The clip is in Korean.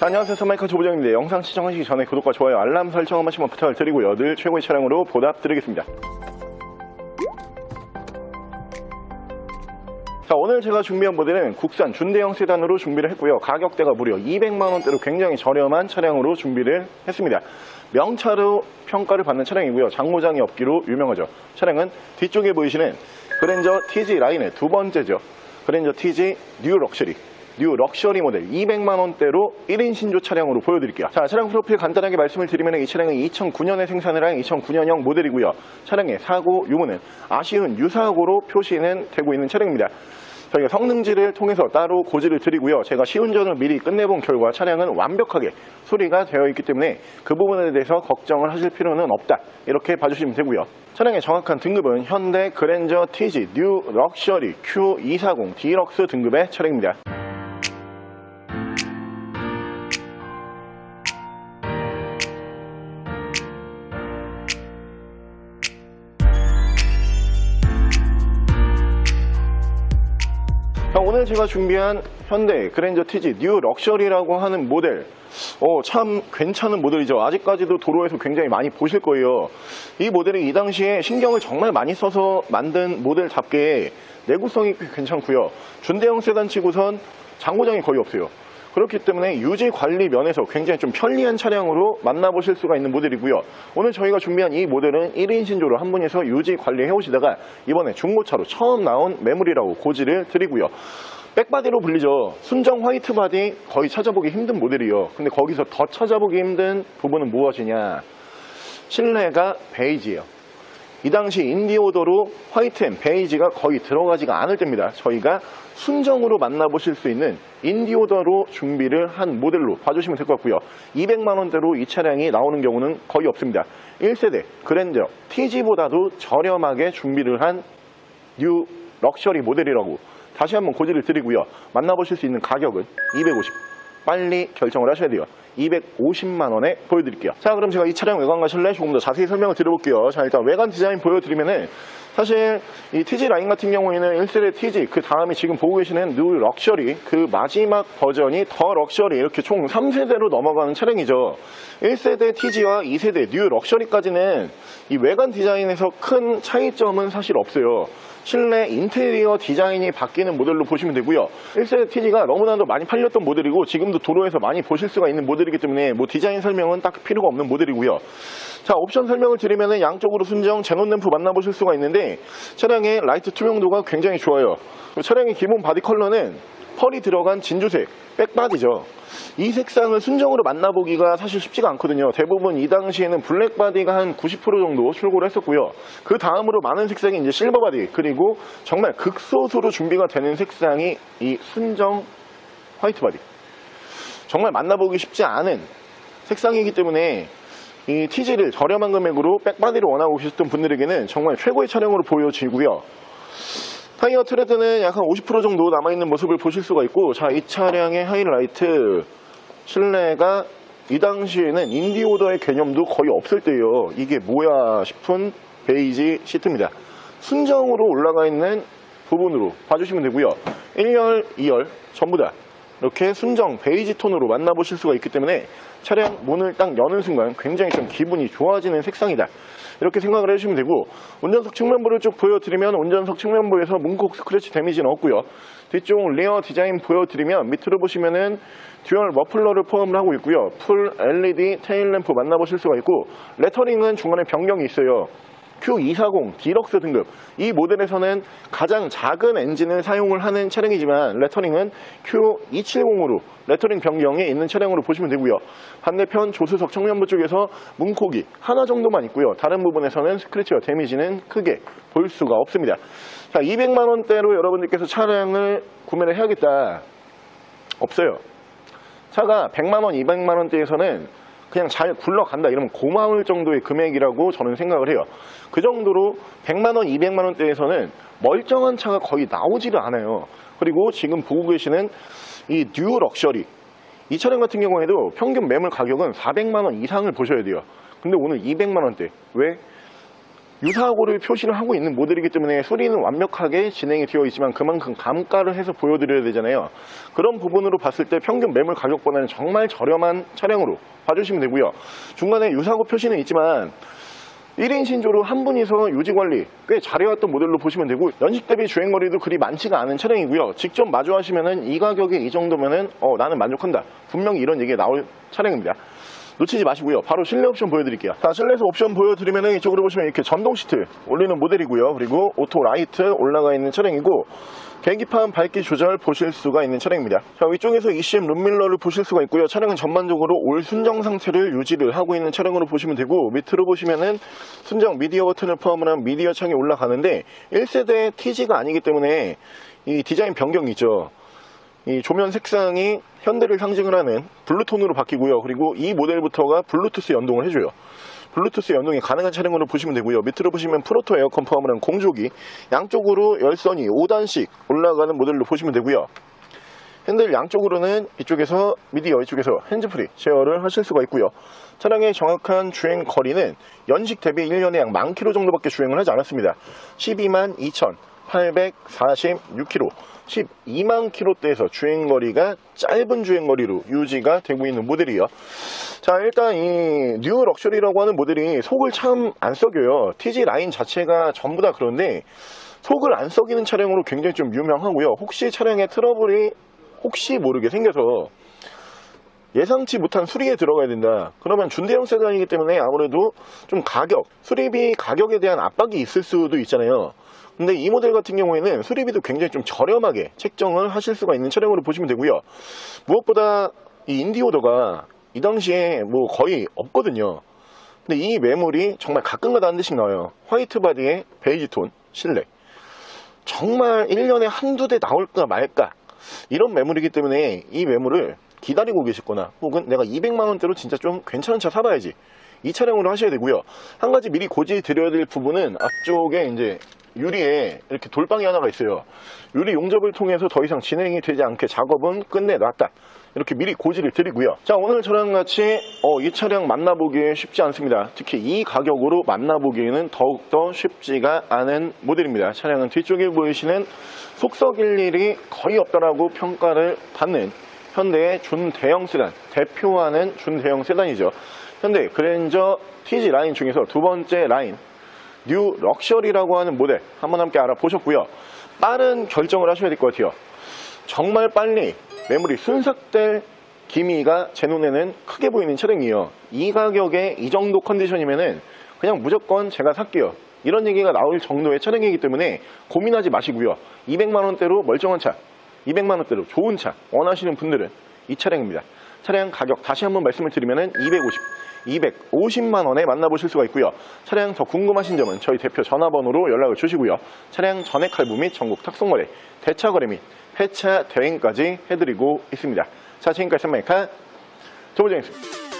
자, 안녕하세요. 선마이카 조부장입니다. 영상 시청하시기 전에 구독과 좋아요, 알람 설정 한 번씩만 부탁을 드리고요. 늘 최고의 차량으로 보답드리겠습니다. 자, 오늘 제가 준비한 모델은 국산 준대형 세단으로 준비를 했고요. 가격대가 무려 200만원대로 굉장히 저렴한 차량으로 준비를 했습니다. 명차로 평가를 받는 차량이고요. 장고장이 없기로 유명하죠. 차량은 뒤쪽에 보이시는 그랜저 TG 라인의 두 번째죠. 그랜저 TG 뉴 럭셔리 모델 200만원대로 1인 신조 차량으로 보여드릴게요. 자, 차량 프로필 간단하게 말씀을 드리면 이 차량은 2009년에 생산을 한 2009년형 모델이고요. 차량의 사고 유무는 아쉬운 유사고로 표시는 되고 있는 차량입니다. 저희가 성능지를 통해서 따로 고지를 드리고요. 제가 시운전을 미리 끝내본 결과 차량은 완벽하게 수리가 되어 있기 때문에 그 부분에 대해서 걱정을 하실 필요는 없다, 이렇게 봐주시면 되고요. 차량의 정확한 등급은 현대 그랜저 TG 뉴 럭셔리 Q240 디럭스 등급의 차량입니다. 자, 오늘 제가 준비한 현대 그랜저 TG 뉴 럭셔리라고 하는 모델, 참 괜찮은 모델이죠. 아직까지도 도로에서 굉장히 많이 보실 거예요. 이 모델이 이 당시에 신경을 정말 많이 써서 만든 모델답게 내구성이 꽤 괜찮고요. 준대형 세단 치고선 장고장이 거의 없어요. 그렇기 때문에 유지 관리 면에서 굉장히 좀 편리한 차량으로 만나보실 수가 있는 모델이고요. 오늘 저희가 준비한 이 모델은 1인 신조로 한 분이서 유지 관리해 오시다가 이번에 중고차로 처음 나온 매물이라고 고지를 드리고요. 백바디로 불리죠. 순정 화이트 바디 거의 찾아보기 힘든 모델이에요. 근데 거기서 더 찾아보기 힘든 부분은 무엇이냐? 실내가 베이지예요. 이 당시 인디오더로 화이트 앤 베이지가 거의 들어가지가 않을 때입니다. 저희가 순정으로 만나보실 수 있는 인디오더로 준비를 한 모델로 봐주시면 될 것 같고요. 200만원대로 이 차량이 나오는 경우는 거의 없습니다. 1세대 그랜저 TG보다도 저렴하게 준비를 한 뉴 럭셔리 모델이라고 다시 한번 고지를 드리고요. 만나보실 수 있는 가격은 250, 빨리 결정을 하셔야 돼요. 250만원에 보여드릴게요. 자, 그럼 제가 이 차량 외관과 실내 조금 더 자세히 설명을 드려볼게요. 자, 일단 외관 디자인 보여드리면은 사실 이 TG 라인 같은 경우에는 1세대 TG, 그 다음에 지금 보고 계시는 뉴 럭셔리, 그 마지막 버전이 더 럭셔리, 이렇게 총 3세대로 넘어가는 차량이죠. 1세대 TG와 2세대 뉴 럭셔리까지는 이 외관 디자인에서 큰 차이점은 사실 없어요. 실내 인테리어 디자인이 바뀌는 모델로 보시면 되고요. 1세대 TG가 너무나도 많이 팔렸던 모델이고 지금도 도로에서 많이 보실 수가 있는 모델이기 때문에 뭐 디자인 설명은 딱 필요가 없는 모델이고요. 자, 옵션 설명을 드리면 양쪽으로 순정 제논 램프 만나보실 수가 있는데 차량의 라이트 투명도가 굉장히 좋아요. 차량의 기본 바디 컬러는 펄이 들어간 진주색 백바디죠. 이 색상을 순정으로 만나보기가 사실 쉽지가 않거든요. 대부분 이 당시에는 블랙 바디가 한 90% 정도 출고를 했었고요. 그 다음으로 많은 색상이 이제 실버 바디, 그리고 정말 극소수로 준비가 되는 색상이 이 순정 화이트 바디. 정말 만나보기 쉽지 않은 색상이기 때문에 이 TG를 저렴한 금액으로 백바디를 원하고 계셨던 분들에게는 정말 최고의 차량으로 보여지고요. 타이어 트레드는 약 한 50% 정도 남아있는 모습을 보실 수가 있고, 자, 이 차량의 하이라이트, 실내가 이 당시에는 인디오더의 개념도 거의 없을 때예요. 이게 뭐야 싶은 베이지 시트입니다. 순정으로 올라가 있는 부분으로 봐주시면 되고요. 1열, 2열 전부 다 이렇게 순정 베이지 톤으로 만나보실 수가 있기 때문에 차량 문을 딱 여는 순간 굉장히 좀 기분이 좋아지는 색상이다, 이렇게 생각을 해주시면 되고, 운전석 측면부를 쭉 보여드리면 운전석 측면부에서 문콕 스크래치 데미지는 없고요. 뒤쪽 리어 디자인 보여드리면 밑으로 보시면은 듀얼 머플러를 포함을 하고 있고요. 풀 LED 테일 램프 만나보실 수가 있고, 레터링은 중간에 변경이 있어요. Q240 디럭스 등급, 이 모델에서는 가장 작은 엔진을 사용을 하는 차량이지만 레터링은 Q270으로 레터링 변경이 있는 차량으로 보시면 되고요. 반대편 조수석 측면부 쪽에서 문콕이 하나 정도만 있고요. 다른 부분에서는 스크래치와 데미지는 크게 볼 수가 없습니다. 자, 200만원대로 여러분들께서 차량을 구매를 해야겠다, 없어요. 차가 100만원, 200만원대에서는 그냥 잘 굴러간다 이러면 고마울 정도의 금액이라고 저는 생각을 해요. 그 정도로 100만원, 200만원대에서는 멀쩡한 차가 거의 나오지를 않아요. 그리고 지금 보고 계시는 이 뉴 럭셔리, 이 차량 같은 경우에도 평균 매물 가격은 400만원 이상을 보셔야 돼요. 근데 오늘 200만원대, 왜? 유사하고를 표시를 하고 있는 모델이기 때문에 소리는 완벽하게 진행이 되어 있지만 그만큼 감가를 해서 보여드려야 되잖아요. 그런 부분으로 봤을 때 평균 매물 가격보다는 정말 저렴한 차량으로 봐주시면 되고요. 중간에 유사하고 표시는 있지만 1인 신조로 한 분이서 유지관리 꽤 잘해왔던 모델로 보시면 되고, 연식 대비 주행거리도 그리 많지가 않은 차량이고요. 직접 마주하시면은 이 가격에 이 정도면은 나는 만족한다, 분명히 이런 얘기가 나올 차량입니다. 놓치지 마시고요. 바로 실내 옵션 보여드릴게요. 자, 실내에서 옵션 보여드리면은 이쪽으로 보시면 이렇게 전동 시트 올리는 모델이고요. 그리고 오토 라이트 올라가 있는 차량이고, 계기판 밝기 조절 보실 수가 있는 차량입니다. 자, 위쪽에서 ECM 룸밀러를 보실 수가 있고요. 차량은 전반적으로 올 순정 상태를 유지를 하고 있는 차량으로 보시면 되고, 밑으로 보시면은 순정 미디어 버튼을 포함을 한 미디어 창이 올라가는데 1세대 TG가 아니기 때문에 이 디자인 변경이 있죠. 이 조면 색상이 현대를 상징을 하는 블루톤으로 바뀌고요. 그리고 이 모델부터가 블루투스 연동을 해줘요. 블루투스 연동이 가능한 차량으로 보시면 되고요. 밑으로 보시면 프로토 에어컨 포함을 한 공조기, 양쪽으로 열선이 5단씩 올라가는 모델로 보시면 되고요. 핸들 양쪽으로는 이쪽에서 미디어, 이쪽에서 핸즈프리 제어를 하실 수가 있고요. 차량의 정확한 주행 거리는 연식 대비 1년에 약 10,000km 정도밖에 주행을 하지 않았습니다. 122,846km, 12만 km대에서 주행거리가 짧은 주행거리로 유지가 되고 있는 모델이에요. 자, 일단 이 뉴 럭셔리라고 하는 모델이 속을 참 안 썩여요. TG 라인 자체가 전부 다 그런데 속을 안 썩이는 차량으로 굉장히 좀 유명하고요. 혹시 차량에 트러블이 혹시 모르게 생겨서 예상치 못한 수리에 들어가야 된다, 그러면 준대형 세단이기 때문에 아무래도 좀 수리비 가격에 대한 압박이 있을 수도 있잖아요. 근데 이 모델 같은 경우에는 수리비도 굉장히 좀 저렴하게 책정을 하실 수가 있는 차량으로 보시면 되고요. 무엇보다 이 인디오더가 이 당시에 뭐 거의 없거든요. 근데 이 매물이 정말 가끔가다 한 대씩 나와요. 화이트 바디에 베이지 톤 실내, 정말 1년에 한두 대 나올까 말까 이런 매물이기 때문에 이 매물을 기다리고 계시거나 혹은 내가 200만원대로 진짜 좀 괜찮은 차 사봐야지, 이 차량으로 하셔야 되고요. 한 가지 미리 고지 드려야 될 부분은 앞쪽에 이제 유리에 이렇게 돌방이 하나가 있어요. 유리 용접을 통해서 더 이상 진행이 되지 않게 작업은 끝내놨다, 이렇게 미리 고지를 드리고요. 자, 오늘 저랑 같이 이 차량 만나보기 쉽지 않습니다. 특히 이 가격으로 만나보기에는 더욱더 쉽지가 않은 모델입니다. 차량은 뒤쪽에 보이시는 속 썩일 일이 거의 없다라고 평가를 받는 현대의 준대형 세단, 대표하는 준대형 세단이죠. 현대 그랜저 TG 라인 중에서 두 번째 라인 뉴 럭셔리라고 하는 모델 한번 함께 알아보셨고요. 빠른 결정을 하셔야 될 것 같아요. 정말 빨리 매물이 순삭될 기미가 제 눈에는 크게 보이는 차량이에요. 이 가격에 이 정도 컨디션이면은 그냥 무조건 제가 살게요, 이런 얘기가 나올 정도의 차량이기 때문에 고민하지 마시고요. 200만원대로 멀쩡한 차, 200만원대로 좋은 차 원하시는 분들은 이 차량입니다. 차량 가격 다시 한번 말씀을 드리면 250만원에 만나보실 수가 있고요. 차량 더 궁금하신 점은 저희 대표 전화번호로 연락을 주시고요. 차량 전액 할부 및 전국 탁송거래, 대차 거래 및 폐차 대행까지 해드리고 있습니다. 자, 지금까지 선마이카 조보정이었습니다.